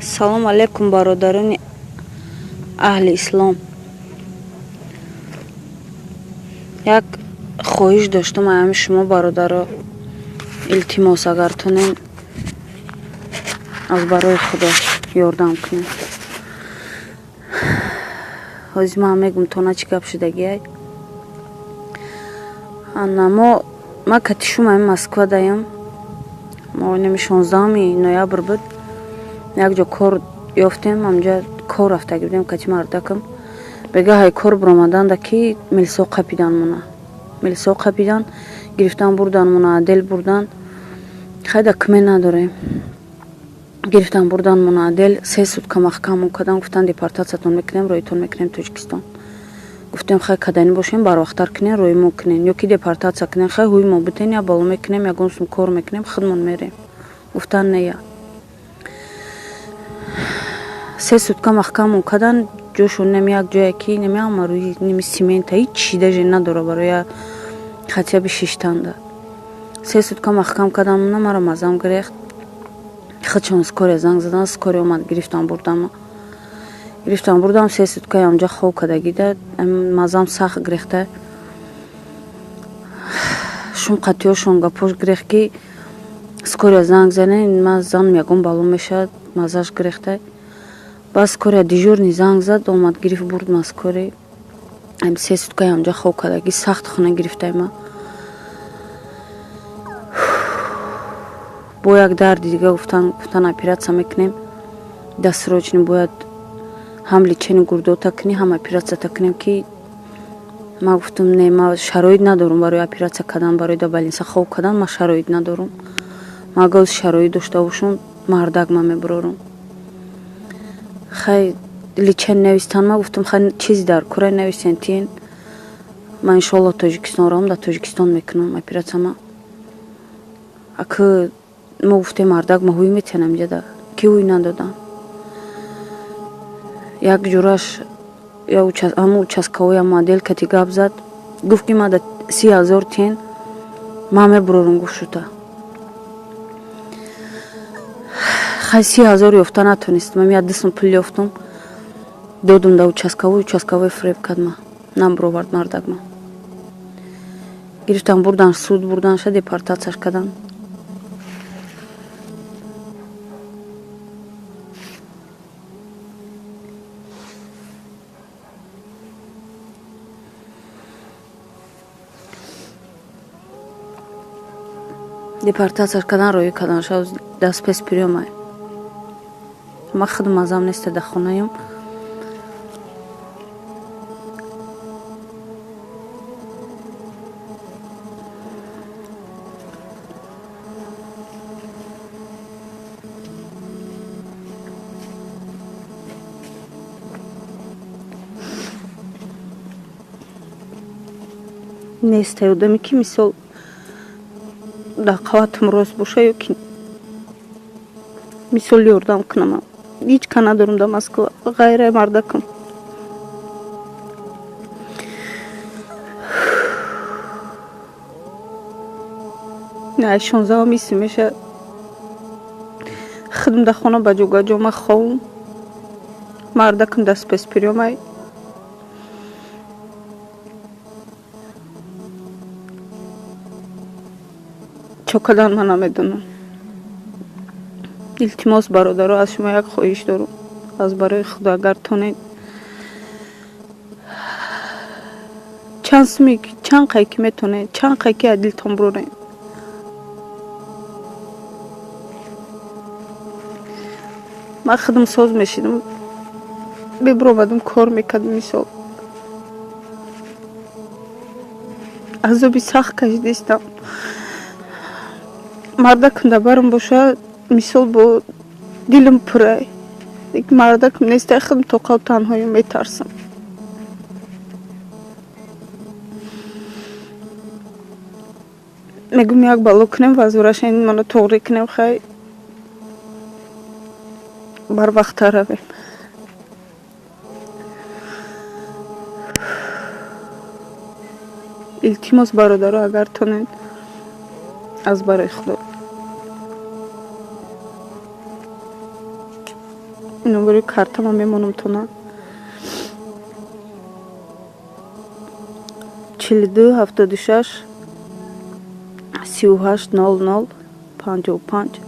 Салом алейкум бародарони аҳли ислом. Як хоҳиш доштам ҳами шумо бародаро, илтимос агар тунем аз барои худо ёрдам кунем. ҳозир ман мегум то на чӣ гап шудагиай. Анамо ма катишум ҳами Москва даям. мо неми 16 ноябр буд. Як ҷо кор ёфтем, амҷа кор рафтаги будем кати мардакам. Бега ҳай кор биромаданда ки милисо қапидан муна. Милисо қапидан, гирифтан бурдан муна, адел бурдан. Хайда кме надорем. Гирифтан бурдан муна, адел 3 сутка маҳкам кадан, гуфтан депортациятон мекунем, роитон мекунем Тоҷикистон. Гуфтем хай кадани бошем, барвақтар кунен, рои мо кунен, ё ки депортация кунен, хай ҳуи мо бутен, я бало мекунем, ягон сум кор мекунем, худмон мерем. Гуфтан нея. 3 сутка маҳкам кадан, ҷошон неми як ҷое ки немиама рӯи неми симента ҳеҷ чидаже надора барои хатиаби шиштанда. 3 сутка маҳкам кадан муна, мара мазам гирехт. Хачон скория занг задан, скория омад гирифтан бурдам. Гирифтан бурдам 3 сутка амҷа хоб кадагида, мазам сахт гирехта. Шум қатиёшон гапош гирехт ки скория занг занен, ман занам ягон бало мешавад, мазаш гирехта. Баъд скория дежурни занг зад, омад гирифт бурд ма скория. 3 сутка амҷа хоб кадаги, сахт хона гирифтай ма. Бо як дарди дига гуфтан операция мекунем. Досрочно бояд ҳам лечение гурдота кунӣ, ҳам операцията кунем ки ма гуфтам не, ма шароит надорум барои операция кадан, барои да больница хоб кадан, ма шароит надорум. Ма агар шароит дошта бошам, мардак ма мебурорум. Хай лечение навистан, ма гуфтам хай чизи дар кора навистен тиен. Ма иншоалло Тоҷикистон рам, да Тоҷикистон мекунам операция ма. Ака мо гуфтем мардак ма ҳуй метенам ҷада, ки ҳуй надодан. Як ҷураш ҳамун участковоя модель кати гап зад, гуфт ки мада 30,000 тен ма мебурорум, гуфт шута. Хай 30,000 ёфта натонистам, ами 2 сум пул ёфтам, додум да участковой фреб кад ма, набуровард мардак ма. Гирифтан бурдан суд бурданша, депортацияш кадан. Депортацияш кадан, рои каданша дар спецприёмай. Ма худ мазам неста дар хонаям. Неста ёдами ки мисол дар қаватам рост боша, ё ки мисол ёрдам кунам. Ҳеҷ ка надорум дар Москва ғайраи мардакам. на 16 си меша худам дар хона ба ҷогаҷо ма ховум, мардакам дар спецприёмай. чо кадан ма намедонам. илтимос бародаро, аз шумо як хоҳиш дорум, аз барои худо агар тонед чанд суми, чанд қай ки метонед, чанд қай ки адилтон буроред. ман худам соз мешидам, бибуромадам кор мекардам. мисол азоби сахт кашидистам. мардакам дар барам боша, мисол бо дилам пурай. мардакам нестай, худам тоқау танҳоям метарсам. мегум як бало кунем, возвращение мана тоғри кунем, хай барвақта равем. илтимос бародаро, агар тонед, аз барои худо. номери картама мемонам тона 42 76 38 00 55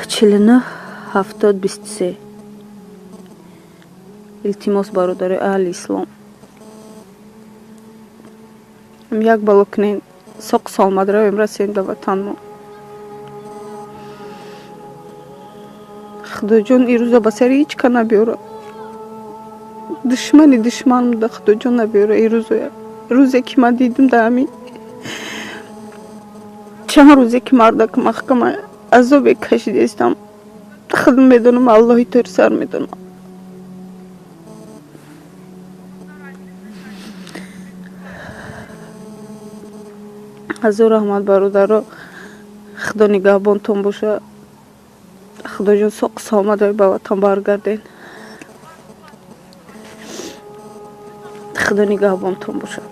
49 70 23. илтимос бародари аҳли ислом, як бало кунен, соқ саломат равем, расем ба ватан мо. Худоҷон ирӯза ба сари ҳеч ка набиёра. Душмани душман буда, Худоҷон набиёра ирӯзоя. Рӯзе ки ман дидим да ҳамин чанд рӯзе ки марда ки маҳкама азобе кашидестам. Худ медонам, Аллоҳи тори сар медонам. ҳазор раҳмат бародаро, худо нигаҳбонтон боша. Худоҷон соқ саломат ба ватан баргарден. худо нигаҳбонтон боша.